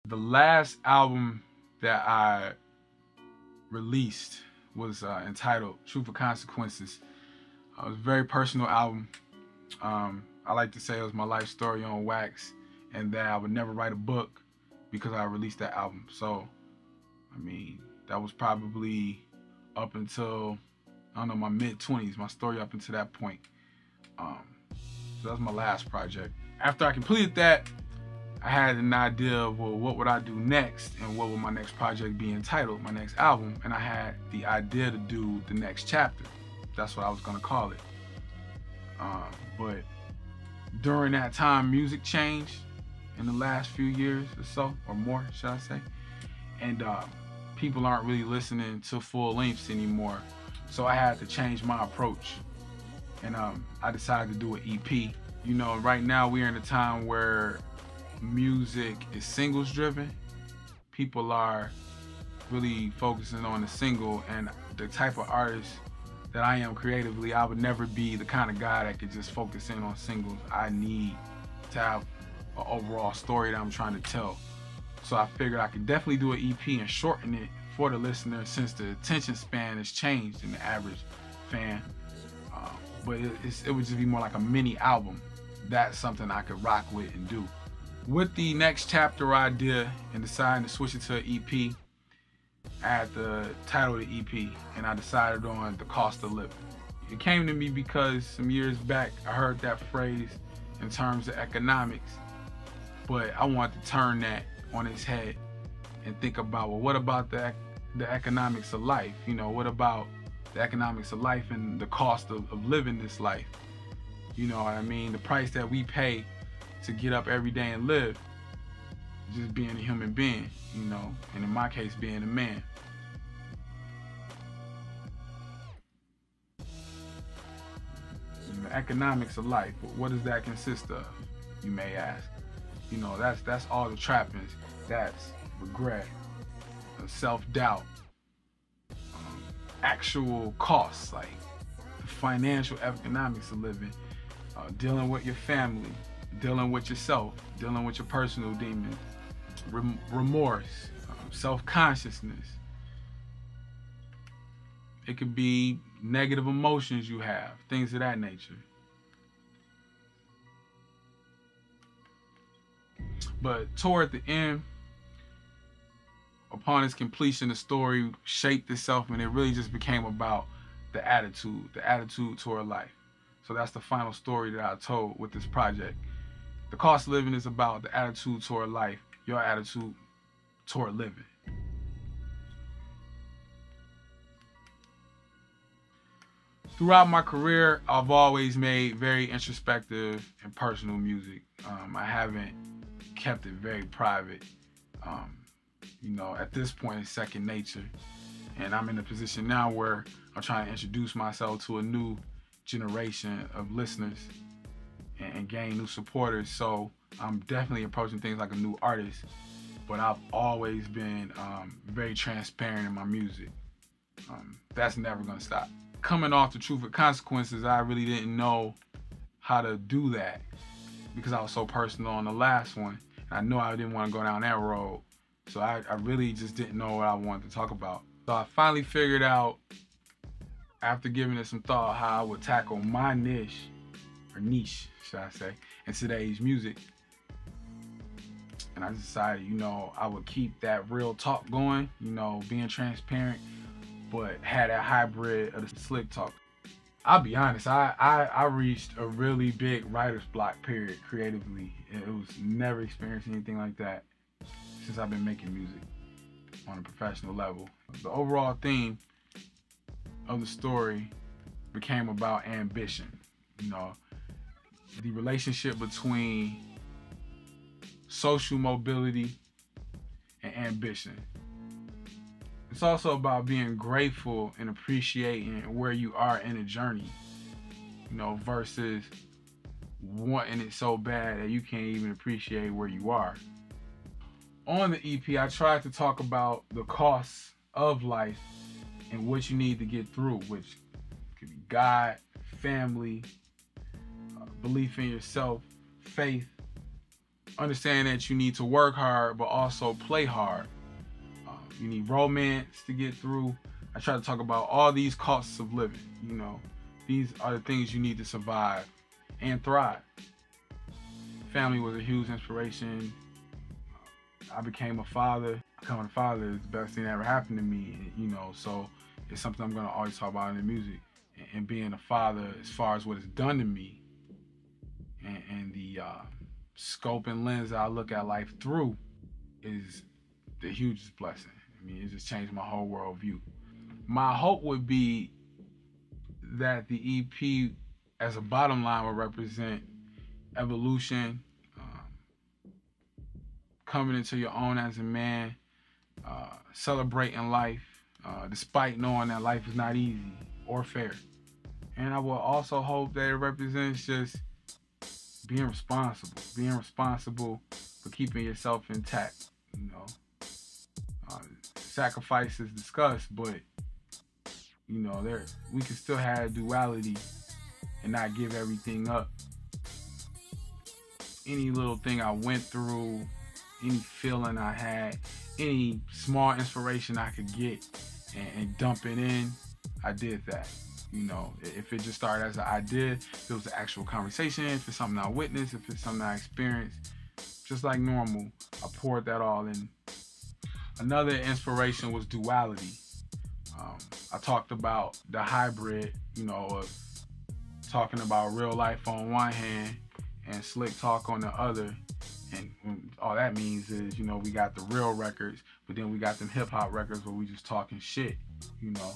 The last album that I released was entitled Truth or Consequences. It was a very personal album. I like to say it was my life story on wax, and that I would never write a book because I released that album. So, I mean, that was probably up until, I don't know, my mid-20s, my story up until that point. So that was my last project. After I completed that, I had an idea of, well, what would I do next, and what would my next project be entitled, my next album, and I had the idea to do the next chapter. That's what I was gonna call it. But during that time, music changed in the last few years or so, or more, should I say, and people aren't really listening to full lengths anymore, so I had to change my approach, and I decided to do an EP. You know, right now we're in a time where music is singles driven. People are really focusing on the single, and the type of artist that I am creatively, I would never be the kind of guy that could just focus in on singles. I need to have an overall story that I'm trying to tell. So I figured I could definitely do an EP and shorten it for the listener, since the attention span has changed in the average fan. But it would just be more like a mini album. That's something I could rock with and do. With the next chapter idea and deciding to switch it to an EP, I had the title of the EP, and I decided on the cost of living. It came to me because some years back I heard that phrase in terms of economics, but I wanted to turn that on its head and think about, well, what about the economics of life? You know, what about the economics of life and the cost of living this life? You know what I mean? The price that we pay to get up every day and live, just being a human being, you know, and in my case, being a man. And the economics of life, what does that consist of, you may ask? You know, that's all the trappings. That's regret, self-doubt, actual costs, like the financial economics of living, dealing with your family, dealing with yourself, dealing with your personal demons, remorse, self-consciousness. It could be negative emotions you have, things of that nature. But toward the end, upon its completion, the story shaped itself, and it really just became about the attitude toward life. So that's the final story that I told with this project. The cost of living is about the attitude toward life, your attitude toward living. Throughout my career, I've always made very introspective and personal music. I haven't kept it very private. You know, at this point, it's second nature. And I'm in a position now where I'm trying to introduce myself to a new generation of listeners and gain new supporters. So I'm definitely approaching things like a new artist, but I've always been very transparent in my music. That's never gonna stop. Coming off the Truth or Consequences, I really didn't know how to do that because I was so personal on the last one. And I knew I didn't want to go down that road. So I really just didn't know what I wanted to talk about. So I finally figured out after giving it some thought how I would tackle my niche, should I say, in today's music, and I decided, you know, I would keep that real talk going, you know, being transparent, but had that hybrid of the slick talk. I'll be honest, I reached a really big writer's block period creatively. It was never experienced anything like that since I've been making music on a professional level. The overall theme of the story became about ambition, you know, the relationship between social mobility and ambition. It's also about being grateful and appreciating where you are in a journey, you know, versus wanting it so bad that you can't even appreciate where you are. On the EP, I tried to talk about the costs of life and what you need to get through, which could be God, family, belief in yourself, faith, understanding that you need to work hard but also play hard. You need romance to get through. I try to talk about all these costs of living, you know. These are the things you need to survive and thrive. Family was a huge inspiration. I became a father. Becoming a father is the best thing that ever happened to me, you know, so it's something I'm gonna always talk about in the music. And being a father, as far as what it's done to me, and the scope and lens that I look at life through, is the hugest blessing. I mean, it just changed my whole worldview. My hope would be that the EP, as a bottom line, will represent evolution, coming into your own as a man, celebrating life, despite knowing that life is not easy or fair. And I will also hope that it represents just being responsible for keeping yourself intact, you know. Sacrifice is discussed, but you know, we can still have duality and not give everything up. Any little thing I went through, any feeling I had, any small inspiration I could get and dump it in, I did that. You know, if it just started as an idea, if it was an actual conversation, if it's something I witnessed, if it's something I experienced, just like normal, I poured that all in. Another inspiration was duality. I talked about the hybrid, you know, of talking about real life on one hand and slick talk on the other. And all that means is, you know, we got the real records, but then we got them hip hop records where we just talking shit, you know,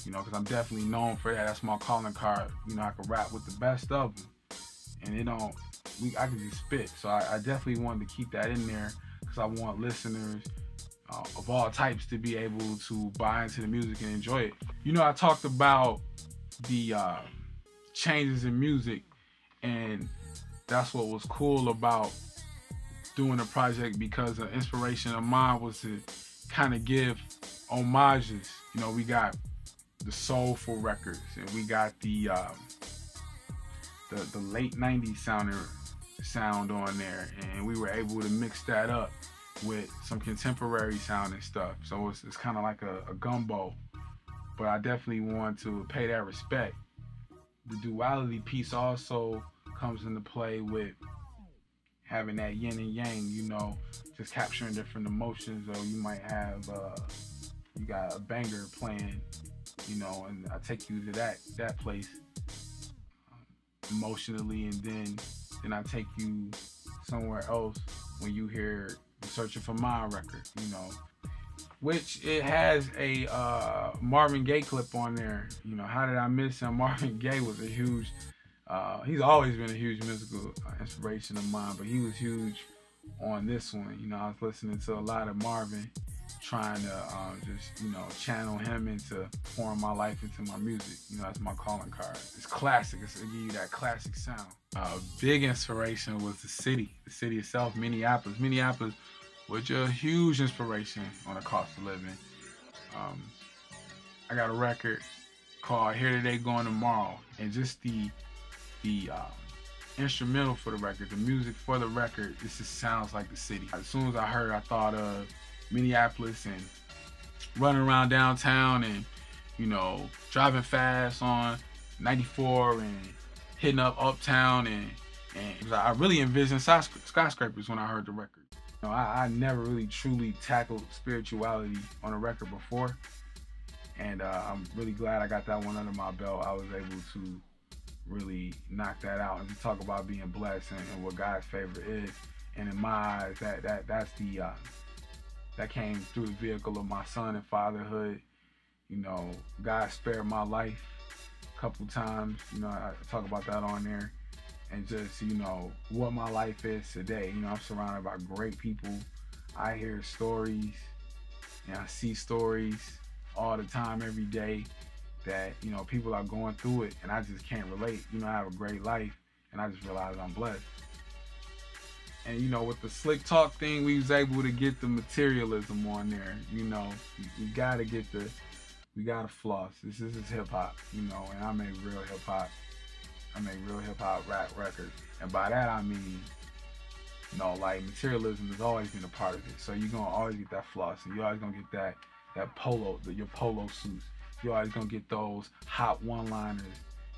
because I'm definitely known for that. That's my calling card. You know, I can rap with the best of them, and I can just spit. So I definitely wanted to keep that in there because I want listeners of all types to be able to buy into the music and enjoy it. You know, I talked about the changes in music, and that's what was cool about doing the project, because an inspiration of mine was to kind of give homages. You know, we got the soulful records, and we got the late 90s sound on there, and we were able to mix that up with some contemporary sound and stuff. So it's kind of like a gumbo, but I definitely want to pay that respect. The duality piece also comes into play with having that yin and yang, you know, just capturing different emotions. Or you might have you got a banger playing, you know, and I take you to that place emotionally, and then I take you somewhere else when you hear Searching for My record, you know, which it has a Marvin Gaye clip on there. You know, how did I miss him? Marvin Gaye was a huge, he's always been a huge musical inspiration of mine, but he was huge on this one. You know, I was listening to a lot of Marvin, trying to just, you know, channel him into pouring my life into my music. You know, that's my calling card. It's classic. It's give you that classic sound. Big inspiration was the city itself, Minneapolis. Minneapolis was a huge inspiration on the cost of living. I got a record called Here Today, Going Tomorrow, and just the instrumental for the record, the music for the record, this just sounds like the city. As soon as I heard, I thought of Minneapolis and running around downtown and, you know, driving fast on 94 and hitting up Uptown, and I really envisioned skyscrapers when I heard the record. You know, I never really truly tackled spirituality on a record before, and I'm really glad I got that one under my belt. I was able to really knock that out and to talk about being blessed and what God's favor is. And in my eyes, that's the that came through the vehicle of my son and fatherhood. You know, God spared my life a couple times. You know, I talk about that on there. And just, you know, what my life is today. You know, I'm surrounded by great people. I hear stories and I see stories all the time, every day, that, you know, people are going through it and I just can't relate. You know, I have a great life and I just realize I'm blessed. And, you know, with the slick talk thing, we was able to get the materialism on there. You know, we gotta get the, we gotta floss. This is hip hop, you know, and I make real hip hop. I make real hip hop rap records. And by that I mean, you know, like, materialism has always been a part of it. So you're gonna always get that floss, and you're always gonna get that polo, your polo suits. You're always gonna get those hot one-liners,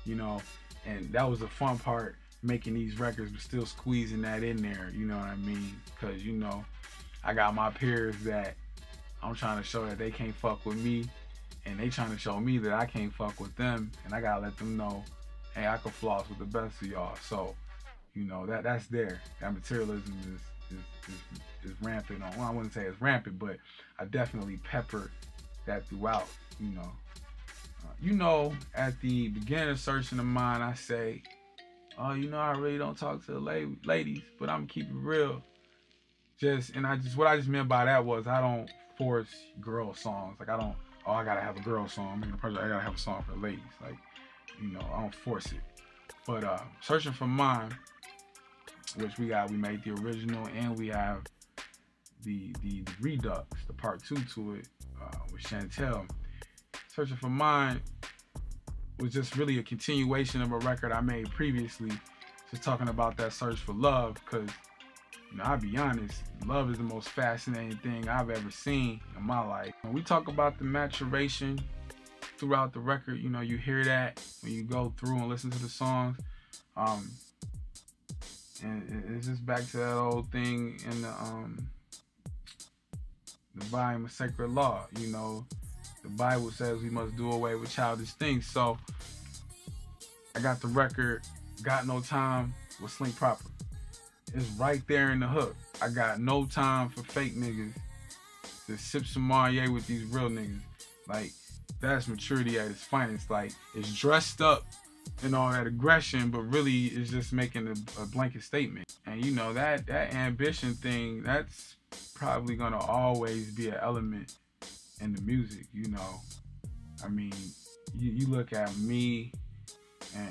you know. And that was the fun part, making these records, but still squeezing that in there, you know what I mean? Because, you know, I got my peers that I'm trying to show that they can't fuck with me, and they trying to show me that I can't fuck with them, and I gotta let them know, hey, I can floss with the best of y'all. So, you know, that's there. That materialism is rampant on. Well, I wouldn't say it's rampant, but I definitely peppered that throughout, you know. You know, at the beginning of Searching the Mind, I say, oh, you know, I really don't talk to the ladies, but I'm keep it real. What I just meant by that was I don't force girl songs. Like, I don't, oh, I gotta have a girl song. I mean, I gotta have a song for the ladies. Like, you know, I don't force it. But Searching for Mine, which we made the original, and we have the redux, the part 2 to it, with Chantel. Searching for Mine was just really a continuation of a record I made previously, just talking about that search for love, because, you know, I'll be honest, love is the most fascinating thing I've ever seen in my life. When we talk about the maturation throughout the record, you know, you hear that when you go through and listen to the songs. And it's just back to that old thing in the volume of Sacred Law. You know, the Bible says we must do away with childish things. So I got the record, Got No Time with Slink Proper. It's right there in the hook. I got no time for fake niggas. Just sip some Marnier with these real niggas. Like, that's maturity at its finest. Like, it's dressed up and all that aggression, but really it's just making a blanket statement. And, you know, that ambition thing, that's probably gonna always be an element in the music, you know. I mean, you look at me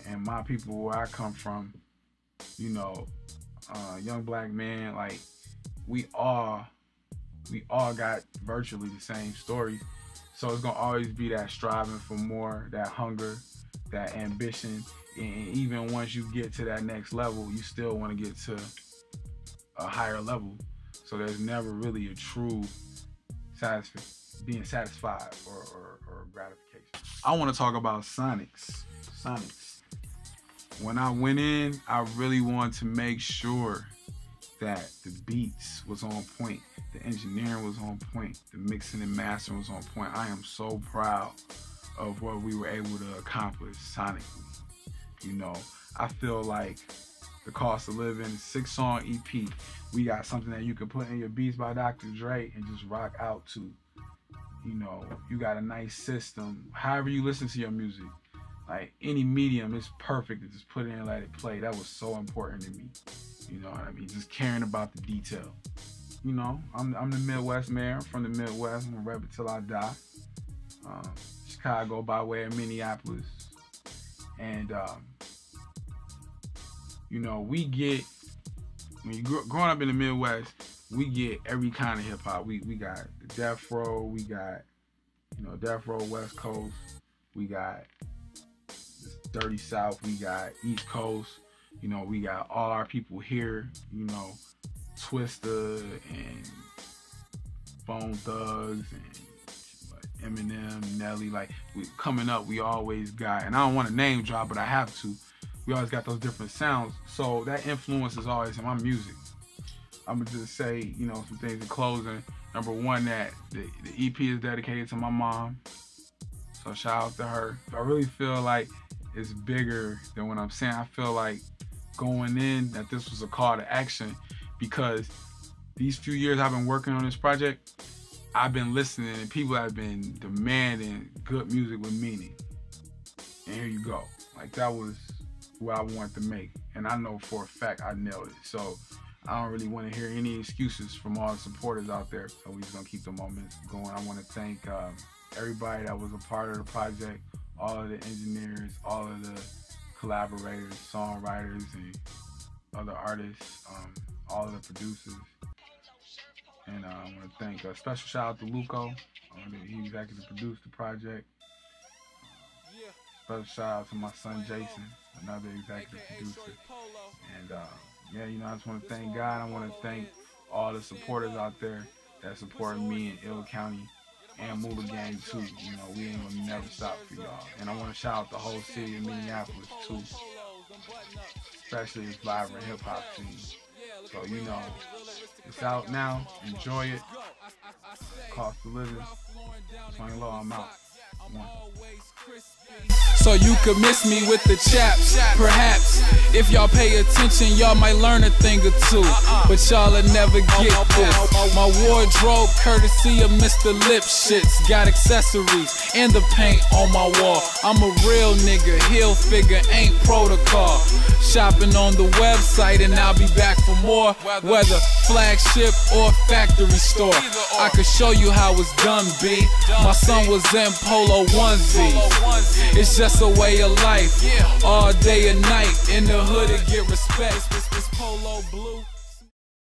and my people, where I come from, you know, young black man, like, we all got virtually the same story. So it's gonna always be that striving for more, that hunger, that ambition. And even once you get to that next level, you still want to get to a higher level. So there's never really a true being satisfied or gratification. I want to talk about Sonics. When I went in, I really wanted to make sure that the beats was on point, the engineering was on point, the mixing and mastering was on point. I am so proud of what we were able to accomplish sonically. You know, I feel like the Cost of Living 6-song EP, we got something that you can put in your Beats by Dr. Dre and just rock out to. You know, you got a nice system. However you listen to your music, like, any medium, it's perfect to just put it in and let it play. That was so important to me. You know what I mean? Just caring about the detail. You know, I'm the Midwest man. I'm from the Midwest. I'm gonna rep it till I die. Chicago by way of Minneapolis. And, you know, we get, when you growing up in the Midwest, we get every kind of hip hop. We got the Death Row, we got, you know, Death Row West Coast, we got this Dirty South, we got East Coast, you know, we got all our people here, you know, Twista and Bone Thugs and Eminem, Nelly. Like, coming up, we always got, and I don't want to name drop, but I have to. We always got those different sounds. So that influence is always in my music. I'm gonna just say, you know, some things in closing. Number one, that the EP is dedicated to my mom. So shout out to her. I really feel like it's bigger than what I'm saying. I feel like going in that this was a call to action, because these few years I've been working on this project, I've been listening and people have been demanding good music with meaning. And here you go. Like, that was what I wanted to make. And I know for a fact I nailed it. So I don't really want to hear any excuses from all the supporters out there. So we just gonna keep the moments going. I want to thank everybody that was a part of the project, all of the engineers, all of the collaborators, songwriters, and other artists, all of the producers. And I want to thank a special shout out to Luco. He was actually produced the project. Special shout out to my son Jason, another executive producer. And yeah, you know, I just want to thank God. I want to thank all the supporters out there that supported me in Ill County and Moolah Gang too. You know, we ain't gonna never stop for y'all. And I want to shout out the whole city of Minneapolis too, especially its vibrant hip hop scene. So, you know, it's out now. Enjoy it. Cost of living. Swing low, I'm out. So you could miss me with the chaps. Perhaps if y'all pay attention, y'all might learn a thing or two, but y'all'll never get this. My wardrobe courtesy of Mr. Lipshits. Got accessories and the paint on my wall. I'm a real nigga, heel figure, ain't protocol. Shopping on the website and I'll be back for more. Whether flagship or factory store, I could show you how it's done, B. My son was in Polo onesie. It's just a way of life, all day and night. In the hood to get respect. It's Polo blue.